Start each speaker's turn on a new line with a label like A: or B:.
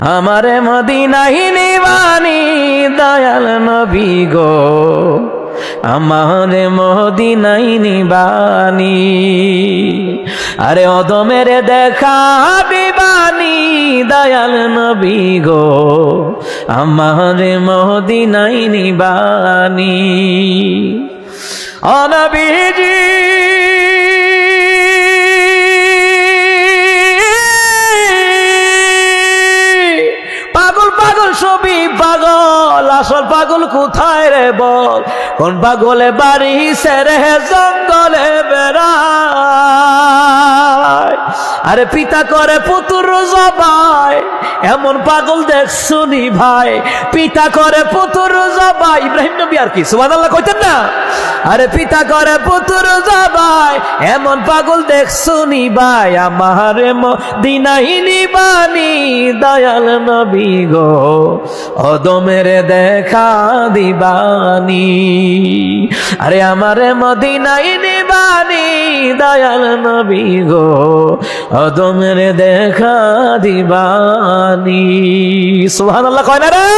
A: আমারে মদিনায় নিবানি দয়াল নবী গো, আমারে মদিনায় নিবানি। আরে অদমের দেখা দিবানি দয়াল নবী গো, আমারে মদিনায় নিবানি। ও নবীজি ছবি পাগল, আসল পাগল কোথায় রে বল? কোন পাগলে বাড়ি সেরে জঙ্গলে বেড়ায়? আরে পিতা করে পুত্র জবাই, এমন পাগল দেখছুনি ভাই? পিতা করে পুত্র জবাই, ইব্রাহিম নবী আর কি সুবহানাল্লাহ কইতেন না? আরে পিতা করে পুত্র জবাই, এমন পাগল দেখছুনি ভাই? আমারে মদিনায় নিবানি দয়াল নবী গো, অদমের দেখা দিবানি। আরে আমারে মদিনায় নিবানি দয়াল নবী গো, অদমের দেখা দিবানি। সুবহানাল্লাহ কয় না রে?